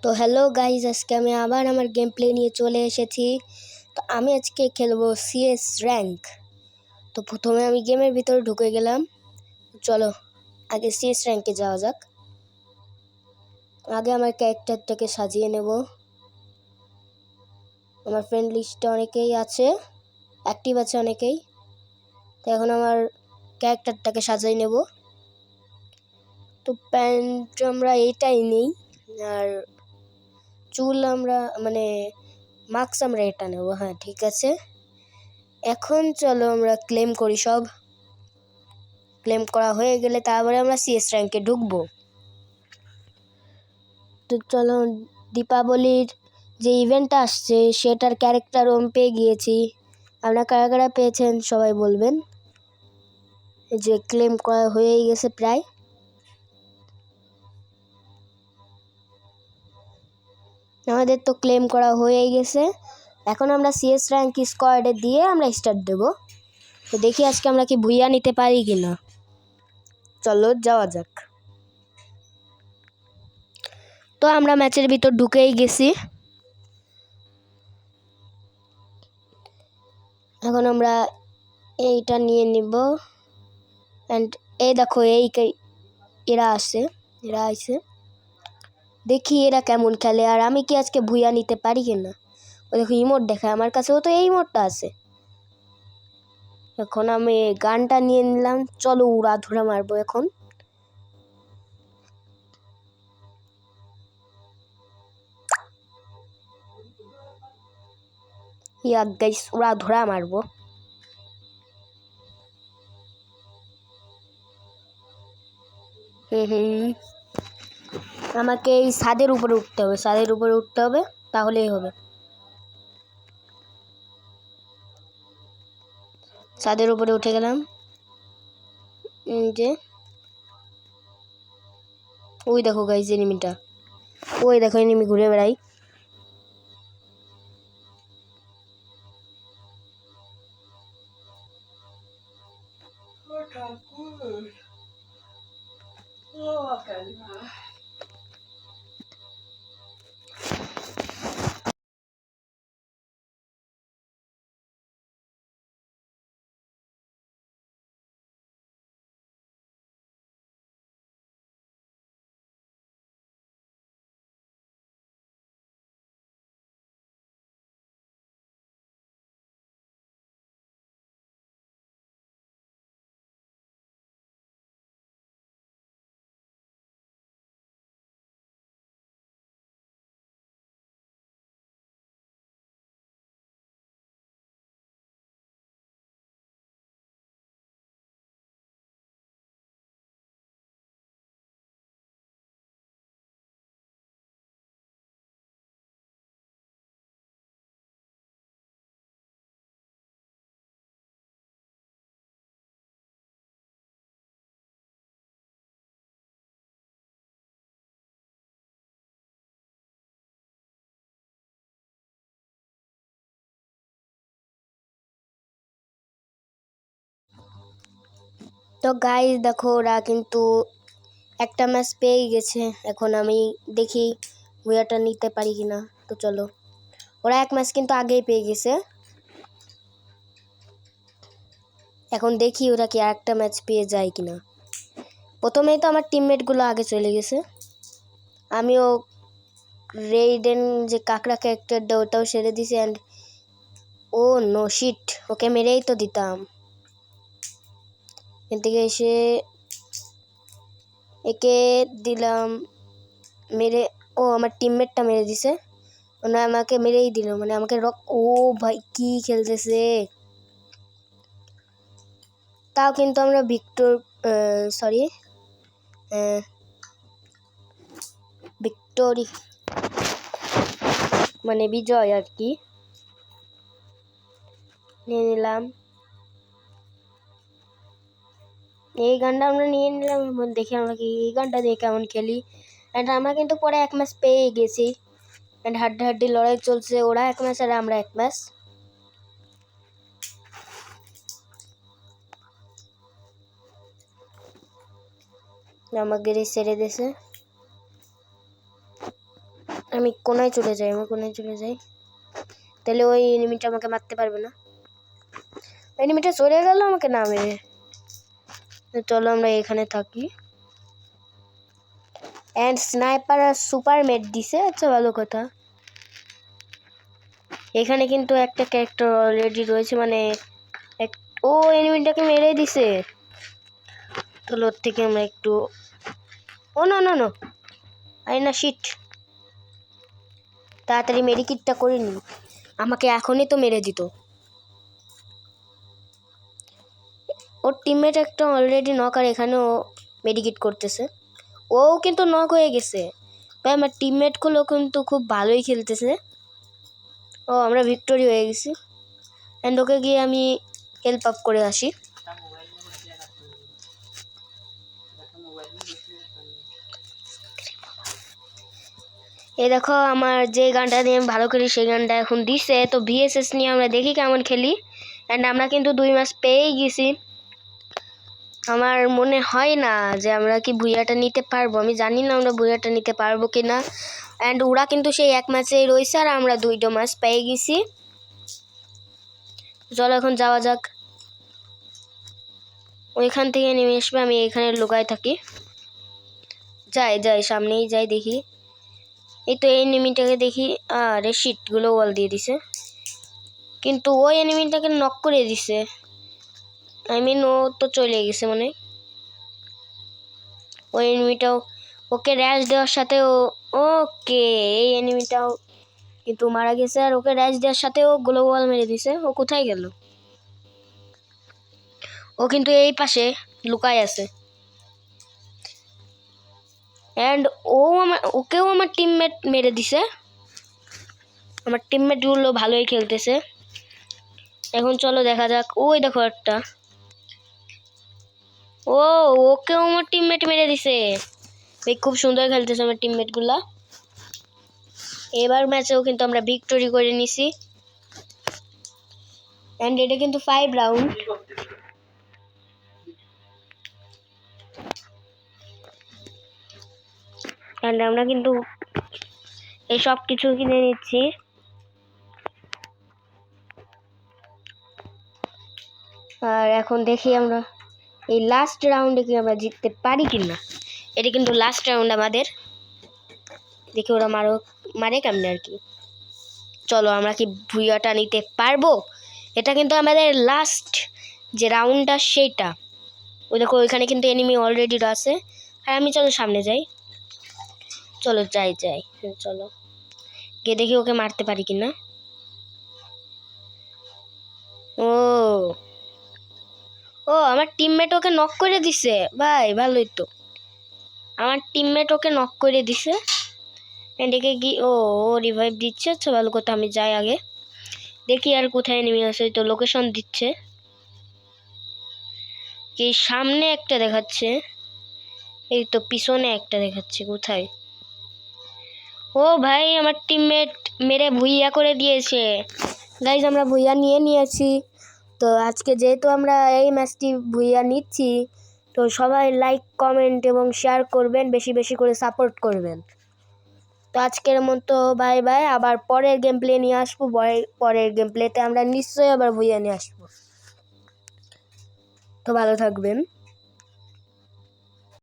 তো hello guys, আজকে আমি আবার আমার গেম প্লে নিয়ে চলে এসেছি। তো আমি আজকে খেলবো সিএস র্যাঙ্ক। তো প্রথমে আমি গেমের ভিতরে ঢুকে গেলাম। চলো আগে সিএস র্যাঙ্কে যাওয়া যাক। আগে আমার ক্যারেক্টারটাকে সাজিয়ে নেব। আমার ফ্রেন্ড লিস্টে অনেকেই আছে, অ্যাক্টিভ আছে অনেকেই। তো এখন আমার ক্যারেক্টারটাকে সাজিয়ে নেব। তো প্যান্ট আমরা এইটাই নেই, আর চুল আমরা মাস্ক আমরা এটা নেব। হ্যাঁ ঠিক আছে, এখন চলো আমরা ক্লেম করি। সব ক্লেম করা হয়ে গেলে তারপরে আমরা সিএস র্যাঙ্কে ঢুকবো। তো চলো, দীপাবলির যে ইভেন্টটা আসছে সেটার ক্যারেক্টার আমি পেয়ে গিয়েছি। আপনারা কারা কারা পেয়েছেন সবাই বলবেন। যে ক্লেম করা হয়েই গেছে প্রায়। আমাদের তো ক্লেম করা হয়েই গেছে। এখন আমরা সিএস র্যাঙ্ক স্কোয়াডে দিয়ে আমরা স্টার্ট দেব। তো দেখি আজকে আমরা কি ভুইয়া নিতে পারি কিনা। চলো যাওয়া যাক। তো আমরা ম্যাচের ভিতর ঢুকেই গেছি। এখন আমরা এইটা নিয়ে নিব। অ্যান্ড এই দেখো এরা আইছে। দেখি এরা কেমন খেলে, আর আমি কি আজকে ভুইয়া নিতে পারি কিনা। ও দেখো ইমোট দেখায়, আমার কাছেও তো এই ইমোটটা আছে। এখন আমি গানটা নিয়ে নিলাম। চলো উড়া ধরে মারবো এখন। ইয়া গাইস, উড়া ধরা মারবো। আমাকে এই ছাদের উপরে উঠতে হবে, তাহলেই হবে। ছাদের উপরে উঠে গেলাম। যে ওই দেখো গাইস এনিমিটা, ওই দেখো এনিমি ঘুরে বেড়াই। তো গাইস দেখো, ওরা কিন্তু একটা ম্যাচ পেয়ে গেছে। এখন আমি দেখি ভুইয়াটা নিতে পারি কিনা। তো চলো, ওরা এক ম্যাচ কিন্তু আগেই পেয়ে গেছে। এখন দেখি ওরা কি আরেকটা ম্যাচ পেয়ে যায় কিনা। প্রথমেই তো আমার টিমমেটগুলো আগে চলে গেছে। আমিও রেইডেন যে কাকড়া ক্যারেক্টারটা ওটাও সেরে দিছি। অ্যান্ড ও নো শিট, ওকে মেরেই তো দিতাম। এখান থেকে এসে একে দিলাম মেরে। ও আমার টিমমেটটা মেরে দিছে, মানে আমাকে মেরেই দিল, মানে আমাকে ও ভাই কি খেলতেছে। তাও কিন্তু আমরা ভিক্টোরি মানে বিজয় আর কি নিয়ে নিলাম। এই গানটা আমরা নিয়ে নিলাম। দেখি আমরা কি এই গানটা দিয়ে কেমন খেলি। অ্যান্ড আমরা কিন্তু পরে এক ম্যাচ পেয়ে গেছি। অ্যান্ড হাড্ডাহাড্ডি লড়াই চলছে, ওরা এক ম্যাচ আর আমরা এক ম্যাচ। আমাকে ছেড়ে দিয়েছে। আমি কোনায় চলে যাই, তাহলে ওই এনিমিটা আমাকে মারতে পারবে না। এনিমিটা চলে গেল আমাকে না মেরে। চলো আমরা এখানে থাকি। অ্যান্ড স্নাইপার আর সুপার মেট দিছে, আচ্ছা ভালো কথা। এখানে কিন্তু একটা ক্যারেক্টার অলরেডি রয়েছে, মানে ও এনিমিটাকে মেরে দিছে। তাহলে ওর থেকে আমরা একটু ও না না না আরে না শিট, তাড়াতাড়ি মেডিকিটটা করে নি, আমাকে এখনই তো মেরে দিত। ওর টিমমেট একটা অলরেডি নক, আর এখানেও মেডিকিট করতেছে। ও কিন্তু নক হয়ে গেছে ভাই, আমার টিমমেটগুলো কিন্তু খুব ভালোই খেলতেছে। ও আমরা ভিক্টোরি হয়ে গেছি। অ্যান্ড ওকে গিয়ে আমি হেল্প আপ করে আসি। এই দেখো আমার যে গানটা দিয়ে আমি ভালো করি সেই গানটা এখন দিছে। তো ভিএসএস নিয়ে আমরা দেখি কেমন খেলি। অ্যান্ড আমরা কিন্তু 2 ম্যাচ পেয়েই গেছি। আমার মনে হয় না যে আমরা কি ভুইয়াটা নিতে পারবো, আমি জানি না আমরা ভুইয়াটা নিতে পারবো কি না। অ্যান্ড ওরা কিন্তু সেই 1 ম্যাচেই রয়েছে আর আমরা 2টা ম্যাচ পেয়ে গেছি। চলো এখন যাওয়া যাক। ওইখান থেকে নেমে আসবে, আমি এখানে লুকায় থাকি। যাই সামনেই যাই, দেখি এই তো এই এনিমিটাকে দেখি। আরে শিটগুলো ওয়াল দিয়ে দিছে, কিন্তু ওই এনিমিটাকে নক করে দিছে। আই মিন ও তো চলে গেছে মানে। ওই এনিমিটাও ওকে র্যাশ দেওয়ার সাথে ওকে এই এনিমিটাও কিন্তু মারা গেছে, আর ওকে র্যাশ দেওয়ার সাথে ও গ্লোবাল মেরে দিছে। ও কোথায় গেল? ও কিন্তু এই পাশে লুকায় আছে। অ্যান্ড ওকেও আমার টিমমেট মেরে দিছে। আমার টিমমেটগুলো ভালোই খেলতেছে। এখন চলো দেখা যাক। ওই দেখো একটা, ওকেও আমার টিমমেট মেরে দিছে। খুব সুন্দর খেলতেছে আমার টিমমেটগুলা। এবার ম্যাচেও কিন্তু আমরা ভিক্টোরি করে নিছি। অ্যান্ড এটা কিন্তু 5 রাউন্ড। অ্যান্ড আমরা কিন্তু এই সব কিছু কিনে নিচ্ছি। আর এখন দেখি আমরা এই লাস্ট রাউন্ডে কি আমরা জিততে পারি কিনা। এটা কিন্তু লাস্ট রাউন্ড আমাদের, দেখি ওরা মারে কেমনে আর কি। চলো আমরা কি ভুইয়াটা নিতে পারবো? এটা কিন্তু আমাদের লাস্ট যে রাউন্ডটা সেইটা। ওই দেখো ওইখানে কিন্তু এনিমি অলরেডি আছে। আর আমি চলো সামনে যাই। চলো যাই চলো গিয়ে দেখি ওকে মারতে পারি কিনা। ও আমার টিমমেট ওকে নক করে দিছে ভাই, ভালোই তো। আমার টিমমেট ওকে নক করে দিছে। এদিকে কি ও রিভাইভ দিচ্ছে, আচ্ছা ভালো কথা। আমি যাই আগে দেখি আর কোথায় নেমে আসে। তো লোকেশন দিচ্ছে কি সামনে একটা দেখাচ্ছে, এই তো পিছনে একটা দেখাচ্ছে। কোথায়? ও ভাই আমার টিমমেট মেরে ভুইয়া করে দিয়েছে। গাইজ আমরা ভুইয়া নিয়েছি। তো আজকে যেহেতু আমরা এই ম্যাচটি ভুইয়া নিচ্ছি, তো সবাই লাইক কমেন্ট এবং শেয়ার করবেন, বেশি বেশি করে সাপোর্ট করবেন। তো আজকের মতো বাই বাই। আবার পরের গেম প্লে নিয়ে আসবো। পরের গেম প্লেতে আমরা নিশ্চয়ই আবার ভুইয়া নিয়ে আসবো। তো ভালো থাকবেন।